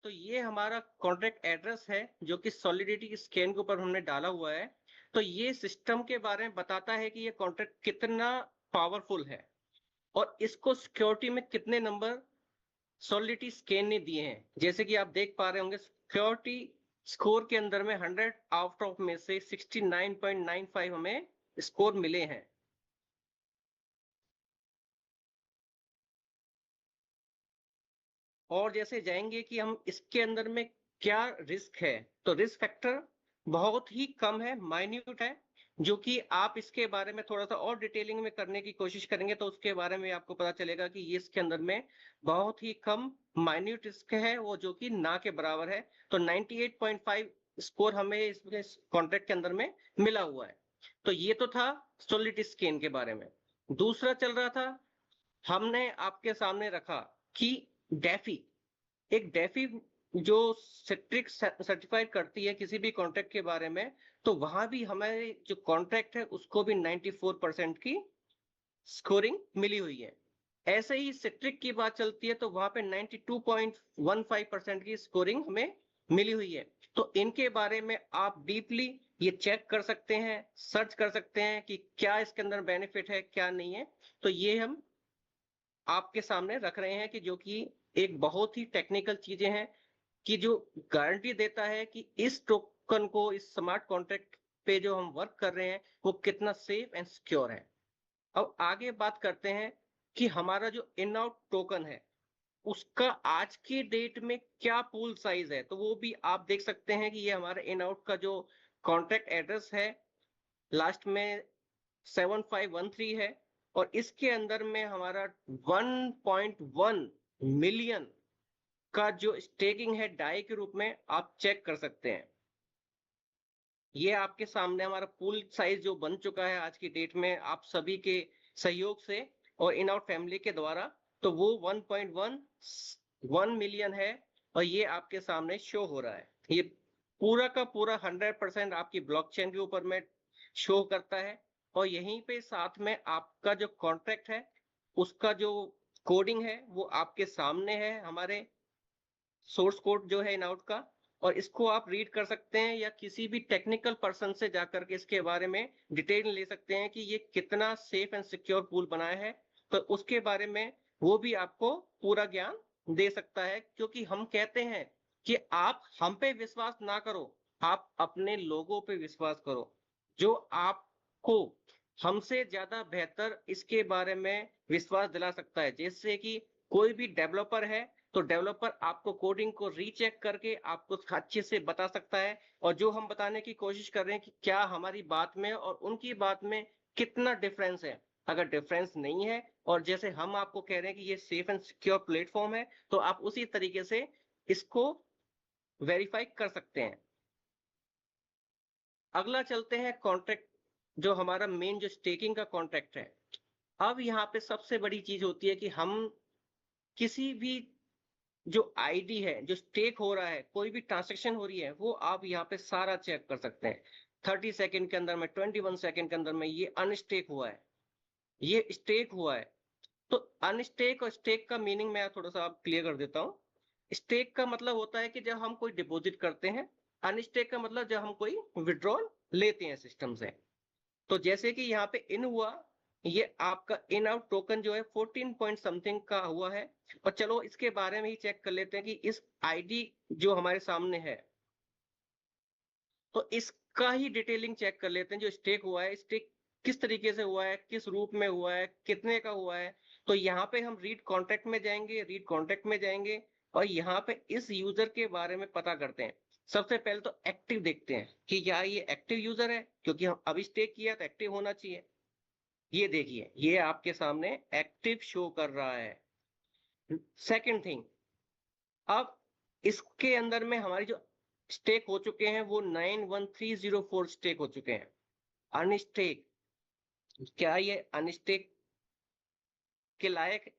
तो ये हमारा कॉन्ट्रैक्ट एड्रेस है जो कि सॉलिडिटी स्कैन के ऊपर हमने डाला हुआ है। तो ये सिस्टम के बारे में बताता है कि ये कॉन्ट्रैक्ट कितना पावरफुल है और इसको सिक्योरिटी में कितने नंबर सॉलिडिटी स्कैन ने दिए हैं। जैसे कि आप देख पा रहे होंगे सिक्योरिटी स्कोर के अंदर में 100 आउट ऑफ में से 69.95 हमें स्कोर मिले हैं। और जैसे जाएंगे कि हम इसके अंदर में क्या रिस्क है, तो रिस्क फैक्टर बहुत ही कम है, माइन्यूट है, जो कि आप इसके बारे में थोड़ा सा और डिटेलिंग में करने की कोशिश करेंगे तो उसके बारे में आपको पता चलेगा कि ये इसके अंदर में बहुत ही कम माइन्यूट रिस्क है, वो जो कि ना के बराबर है। तो 98.5 स्कोर हमें इस कॉन्ट्रैक्ट के अंदर में मिला हुआ है। तो ये तो था सॉलिडिटी स्कैन के बारे में। दूसरा चल रहा था, हमने आपके सामने रखा कि डेफी, एक डेफी जो सिट्रिक सर्टिफाइड करती है किसी भी कॉन्ट्रैक्ट के बारे में, तो वहां भी हमारे जो कॉन्ट्रैक्ट है उसको भी 94% की स्कोरिंग मिली हुई है। ऐसे ही सिट्रिक की बात चलती है तो वहां पे 92.15% की स्कोरिंग हमें मिली हुई है। तो इनके बारे में आप डीपली ये चेक कर सकते हैं, सर्च कर सकते हैं कि क्या इसके अंदर बेनिफिट है क्या नहीं है। तो ये हम आपके सामने रख रहे हैं कि जो कि एक बहुत ही टेक्निकल चीजें हैं कि जो गारंटी देता है कि इस टोकन को, इस स्मार्ट कॉन्ट्रैक्ट पे जो हम वर्क कर रहे हैं वो कितना सेफ एंड सिक्योर है। अब आगे बात करते हैं कि हमारा जो इन आउट टोकन है उसका आज के डेट में क्या पूल साइज है। तो वो भी आप देख सकते हैं कि ये हमारा इन आउट का जो कॉन्ट्रैक्ट एड्रेस है लास्ट में 7513 है और इसके अंदर में हमारा 1.1 मिलियन का जो स्टेकिंग है डाई के रूप में आप चेक कर सकते हैं। ये आपके सामने हमारा पूल साइज जो बन चुका है आज की डेट में आप सभी के सहयोग से और इन आउट फैमिली के द्वारा, तो वो 1.1 मिलियन है और ये आपके सामने शो हो रहा है। ये पूरा का पूरा 100% आपकी ब्लॉकचेन के ऊपर में शो करता है। और यहीं पे साथ में आपका जो कॉन्ट्रैक्ट है उसका जो कोडिंग है वो आपके सामने है, हमारे सोर्स कोड जो है इन आउट का, और इसको आप रीड कर सकते हैं या किसी भी टेक्निकल पर्सन से जाकर के इसके बारे में डिटेल ले सकते हैं कि ये कितना सेफ एंड सिक्योर पूल बनाया है। तो उसके बारे में वो भी आपको पूरा ज्ञान दे सकता है, क्योंकि हम कहते हैं कि आप हम पे विश्वास ना करो, आप अपने लोगों पे विश्वास करो जो आपको हमसे ज्यादा बेहतर इसके बारे में विश्वास दिला सकता है। जैसे कि कोई भी डेवलपर है तो डेवलपर आपको कोडिंग को रीचेक करके आपको अच्छे से बता सकता है, और जो हम बताने की कोशिश कर रहे हैं कि क्या हमारी बात में और उनकी बात में कितना डिफरेंस है। अगर डिफरेंस नहीं है और जैसे हम आपको कह रहे हैं कि ये सेफ एंड सिक्योर प्लेटफॉर्म है, तो आप उसी तरीके से इसको वेरीफाई कर सकते हैं। अगला चलते हैं कॉन्ट्रैक्ट, जो हमारा मेन जो स्टेकिंग का कॉन्ट्रैक्ट है। अब यहाँ पे सबसे बड़ी चीज होती है कि हम किसी भी जो आईडी है, जो स्टेक हो रहा है, कोई भी ट्रांजेक्शन हो रही है, वो आप यहाँ पे सारा चेक कर सकते हैं। 30 सेकंड के अंदर में, 21 सेकंड के अंदर में ये अनस्टेक हुआ है, ये स्टेक हुआ है। तो अनस्टेक और स्टेक का मीनिंग मैं थोड़ा सा आप क्लियर कर देता हूँ। स्टेक का मतलब होता है कि जब हम कोई डिपॉजिट करते हैं, अनस्टेक का मतलब जब हम कोई विड्रॉल लेते हैं सिस्टम से। तो जैसे कि यहाँ पे इन हुआ, ये आपका इन आउट टोकन जो है 14 पॉइंट समथिंग का हुआ है। और चलो इसके बारे में ही चेक कर लेते हैं कि इस आईडी जो हमारे सामने है, तो इसका ही डिटेलिंग चेक कर लेते हैं। जो स्टेक हुआ है, स्टेक किस तरीके से हुआ है, किस रूप में हुआ है, कितने का हुआ है। तो यहाँ पे हम रीड कॉन्ट्रैक्ट में जाएंगे, रीड कॉन्ट्रैक्ट में जाएंगे और यहाँ पे इस यूजर के बारे में पता करते हैं। सबसे पहले तो एक्टिव देखते हैं कि क्या ये एक्टिव यूजर है, क्योंकि हम अभी स्टेक किया तो एक्टिव होना चाहिए। ये देखिए, ये आपके सामने एक्टिव शो कर रहा है। सेकंड थिंग, अब इसके अंदर में हमारी जो स्टेक हो चुके हैं वो 91304 स्टेक हो चुके हैं। अनस्टेक, क्या ये अनस्टेक के लायक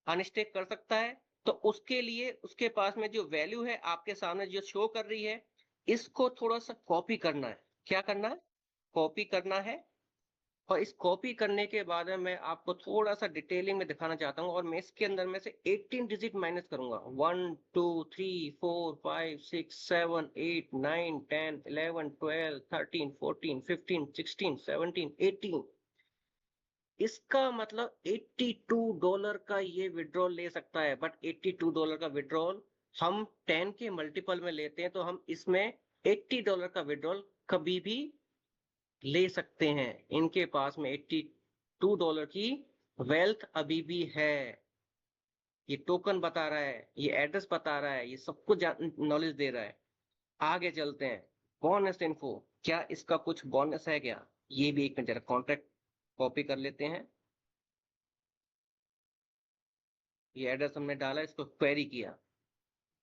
अनस्टेक कर सकता है? तो उसके लिए उसके पास में जो वैल्यू है आपके सामने जो शो कर रही है, इसको थोड़ा सा कॉपी करना है। क्या करना है? कॉपी करना है। और इस कॉपी करने के बाद में मैं आपको थोड़ा सा डिटेलिंग में दिखाना चाहता हूँ, और मैं इसके अंदर में से 18 डिजिट माइनस करूंगा। 1 2 3 4 5 6 7 8 9 10 11 12 13 14 15 16 17 18। इसका मतलब $82 का ये विड्रॉल ले सकता है। बट $82 का विड्रॉल हम 10 के मल्टीपल में लेते हैं, तो हम इसमें $80 का विड्रॉल कभी भी ले सकते हैं। इनके पास में $82 की वेल्थ अभी भी है। ये टोकन बता रहा है, ये एड्रेस बता रहा है, ये सब कुछ नॉलेज दे रहा है। आगे चलते हैं। बोनस इन्फो, क्या इसका कुछ बोनस है क्या? ये भी एक मिनट जरा कॉन्ट्रैक्ट कॉपी कर लेते हैं। ये एड्रेस हमने डाला, इसको क्वेरी किया,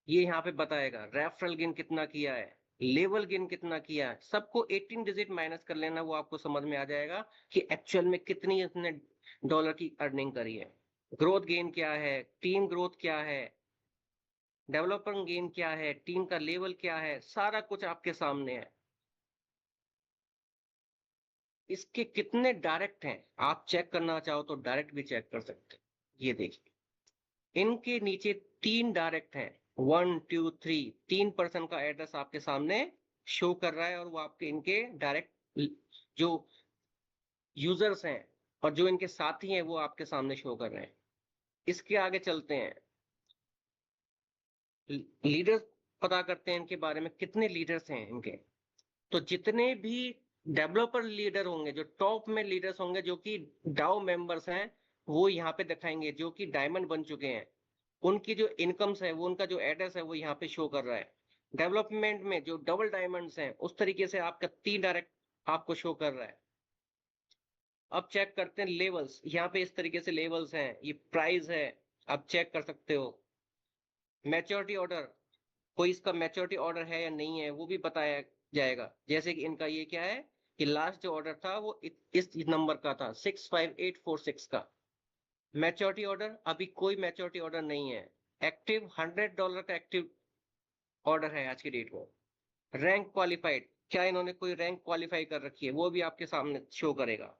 ये यहाँ पे बताएगा रेफरल गेन कितना किया है, लेवल गेन कितना किया है। सबको 18 डिजिट माइनस कर लेना, वो आपको समझ में आ जाएगा कि एक्चुअल में कितनी इसने डॉलर की अर्निंग करी है। ग्रोथ गेन क्या है, टीम ग्रोथ क्या है, डेवलपर गेन क्या है, टीम का लेवल क्या है, सारा कुछ आपके सामने है। इसके कितने डायरेक्ट हैं आप चेक करना चाहो तो डायरेक्ट भी चेक कर सकते हैं। ये देखिए, इनके नीचे 3 डायरेक्ट हैं, 1 2 3। 3% का एड्रेस आपके सामने शो कर रहा है, और वो आपके इनके डायरेक्ट जो यूजर्स हैं और जो इनके साथी हैं वो आपके सामने शो कर रहे हैं। इसके आगे चलते हैं, लीडर्स पता करते हैं इनके बारे में, कितने लीडर्स हैं इनके। तो जितने भी डेवलपर लीडर होंगे, जो टॉप में लीडर्स होंगे, जो कि डाउ मेंबर्स हैं, वो यहाँ पे दिखाएंगे, जो कि डायमंड बन चुके हैं। उनकी जो इनकम्स है, वो उनका जो एड्रेस है वो यहाँ पे शो कर रहा है। डेवलपमेंट में जो डबल डायमंड्स हैं, उस तरीके से आपका 3 डायरेक्ट आपको शो कर रहा है। अब चेक करते हैं लेवल्स। यहाँ पे इस तरीके से लेवल्स हैं, ये प्राइस है, आप चेक कर सकते हो। मैच्योरिटी ऑर्डर, कोई इसका मैच्योरिटी ऑर्डर है या नहीं है वो भी बताया जाएगा। जैसे कि इनका ये क्या है कि लास्ट जो ऑर्डर था वो इस नंबर का था, 65846 का। मैच्योरिटी ऑर्डर, अभी कोई मैच्योरिटी ऑर्डर नहीं है। एक्टिव $100 का एक्टिव ऑर्डर है आज की डेट में। रैंक क्वालिफाइड, क्या इन्होंने कोई रैंक क्वालिफाई कर रखी है, वो भी आपके सामने शो करेगा।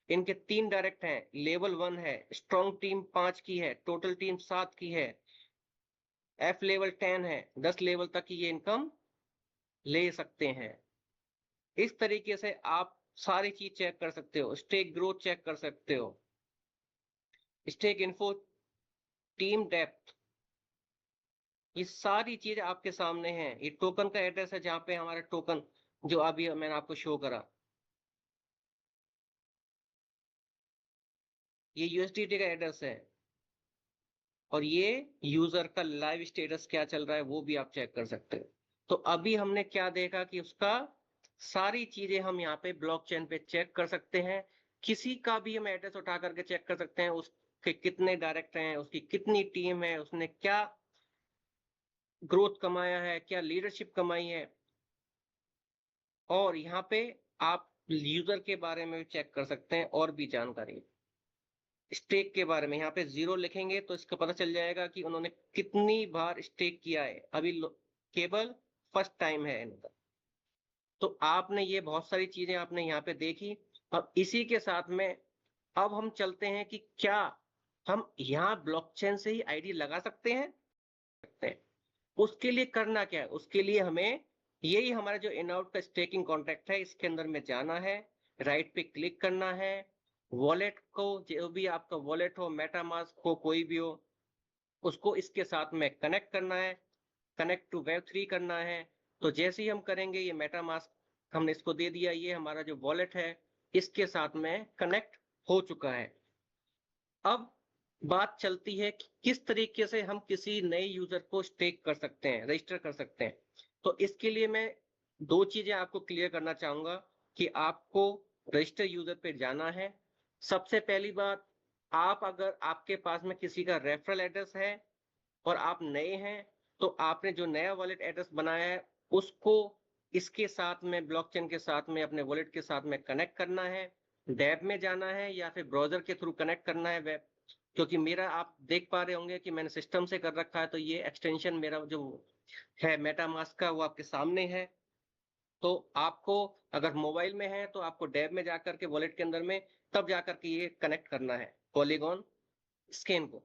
इनके 3 डायरेक्ट हैं, लेवल 1 है, स्ट्रॉन्ग टीम 5 की है, टोटल टीम 7 की है, एफ लेवल 10 है, 10 लेवल तक की ये इनकम ले सकते हैं। इस तरीके से आप सारी चीज चेक कर सकते हो। स्टेक ग्रोथ चेक कर सकते हो, स्टेक इन्फो, टीम डेप्थ, ये सारी चीज आपके सामने है। ये टोकन का एड्रेस है, जहां पे हमारा टोकन जो अभी मैंने आपको शो करा, ये यूएसडीटी का एड्रेस है। और ये यूजर का लाइव स्टेटस क्या चल रहा है वो भी आप चेक कर सकते हो। तो अभी हमने क्या देखा कि उसका सारी चीजें हम यहाँ पे ब्लॉकचेन पे चेक कर सकते हैं। किसी का भी हम एड्रेस उठा करके चेक कर सकते हैं, उसके कितने डायरेक्ट हैं, उसकी कितनी टीम है, उसने क्या ग्रोथ कमाया है, क्या लीडरशिप कमाई है। और यहाँ पे आप यूजर के बारे में भी चेक कर सकते हैं और भी जानकारी। स्टेक के बारे में यहाँ पे 0 लिखेंगे तो इसका पता चल जाएगा कि उन्होंने कितनी बार स्टेक किया है। अभी केवल फर्स्ट टाइम है इनका। तो आपने ये बहुत सारी चीजें आपने यहाँ पे देखी। अब इसी के साथ में अब हम चलते हैं कि क्या हम यहाँ ब्लॉकचेन से ही आईडी लगा सकते हैं। उसके लिए करना क्या है, उसके लिए हमें यही हमारा जो इनआउट का स्टेकिंग कॉन्ट्रैक्ट है, इसके अंदर में जाना है, राइट पे क्लिक करना है, वॉलेट को, जो भी आपका वॉलेट हो, मेटामास्क हो, कोई भी हो, उसको इसके साथ में कनेक्ट करना है, कनेक्ट टू वेब3 करना है। तो जैसे ही हम करेंगे, ये मेटामास्क हमने इसको दे दिया, ये हमारा जो वॉलेट है इसके साथ में कनेक्ट हो चुका है। अब बात चलती है कि किस तरीके से हम किसी नए यूजर को स्टेक कर सकते हैं, रजिस्टर कर सकते हैं। तो इसके लिए मैं 2 चीजें आपको क्लियर करना चाहूंगा कि आपको रजिस्टर यूजर पे जाना है। सबसे पहली बात, आप अगर आपके पास में किसी का रेफरल एड्रेस है और आप नए हैं, तो आपने जो नया वॉलेट एड्रेस बनाया है उसको इसके साथ में, ब्लॉकचेन के साथ में, अपने वॉलेट के साथ में कनेक्ट करना है। डेब में जाना है या फिर ब्राउजर के थ्रू कनेक्ट करना है वेब, क्योंकि मेरा आप देख पा रहे होंगे कि मैंने सिस्टम से कर रखा है, तो ये एक्सटेंशन मेरा जो है मेटामास्क का वो आपके सामने है। तो आपको अगर मोबाइल में है तो आपको डैब में जाकर के वॉलेट के अंदर में तब जाकर के ये कनेक्ट करना है पॉलीगॉन स्कैन को।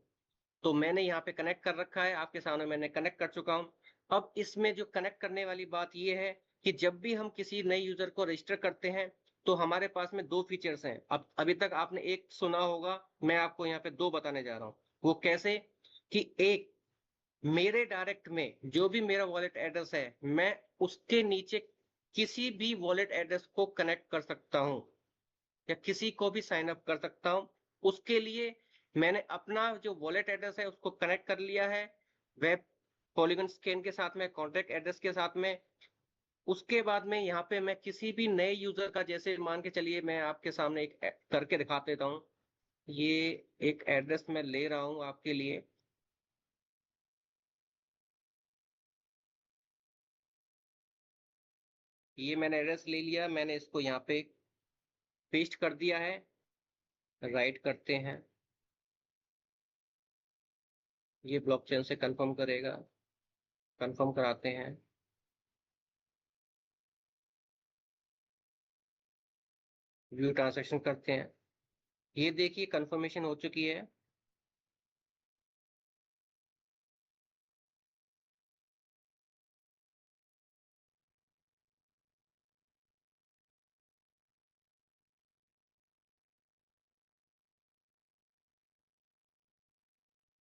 तो मैंने यहाँ पे कनेक्ट कर रखा है, आपके सामने मैंने कनेक्ट कर चुका हूँ। अब इसमें जो कनेक्ट करने वाली बात ये है कि जब भी हम किसी नए यूजर को रजिस्टर करते हैं तो हमारे पास में दो फीचर्स हैं। अब अभी तक आपने एक सुना होगा, मैं आपको यहाँ पे दो बताने जा रहा हूँ। वो कैसे कि एक, मेरे डायरेक्ट में जो भी मेरा वॉलेट एड्रेस है मैं उसके नीचे किसी भी वॉलेट एड्रेस को कनेक्ट कर सकता हूं या किसी को भी साइन अप कर सकता हूं। उसके लिए मैंने अपना जो वॉलेट एड्रेस है उसको कनेक्ट कर लिया है वेब पॉलीगन स्कैन के साथ में, कॉन्टैक्ट एड्रेस के साथ में। उसके बाद में यहाँ पे मैं किसी भी नए यूजर का, जैसे मान के चलिए मैं आपके सामने एक करके दिखा देता हूँ। ये एक एड्रेस मैं ले रहा हूँ आपके लिए। ये मैंने एड्रेस ले लिया, मैंने इसको यहाँ पे पेस्ट कर दिया है। राइट करते हैं, ये ब्लॉकचेन से कंफर्म करेगा, कंफर्म कराते हैं। व्यू ट्रांजैक्शन करते हैं। ये देखिए कंफर्मेशन हो चुकी है।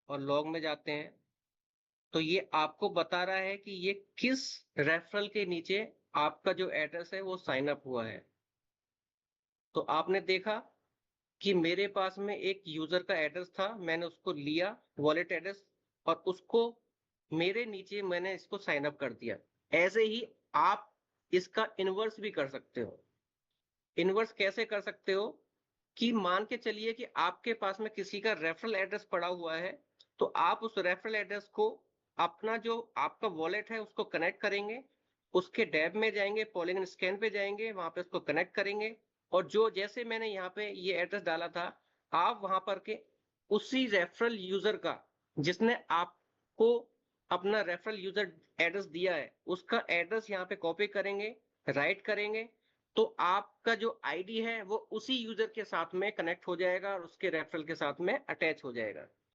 और लॉग में जाते हैं तो ये आपको बता रहा है कि ये किस रेफरल के नीचे आपका जो एड्रेस है वो साइन अप हुआ है। तो आपने देखा कि मेरे पास में एक यूजर का एड्रेस था, मैंने उसको लिया वॉलेट एड्रेस और उसको मेरे नीचे मैंने इसको साइन अप कर दिया। ऐसे ही आप इसका इनवर्स भी कर सकते हो। इनवर्स कैसे कर सकते हो कि मान के चलिए कि आपके पास में किसी का रेफरल एड्रेस पड़ा हुआ है, तो आप उस रेफरल एड्रेस को अपना जो आपका वॉलेट है उसको कनेक्ट करेंगे, उसके डैब में जाएंगे, पॉलीगन स्कैन पे जाएंगे, वहां पे उसको कनेक्ट करेंगे और जो जैसे मैंने यहाँ पे ये एड्रेस डाला था, आप वहां पर के उसी रेफरल यूजर का, जिसने आपको अपना रेफरल यूजर एड्रेस दिया है, उसका एड्रेस यहाँ पे कॉपी करेंगे, राइट करेंगे, तो आपका जो आईडी है वो उसी यूजर के साथ में कनेक्ट हो जाएगा और उसके रेफरल के साथ में अटैच हो जाएगा।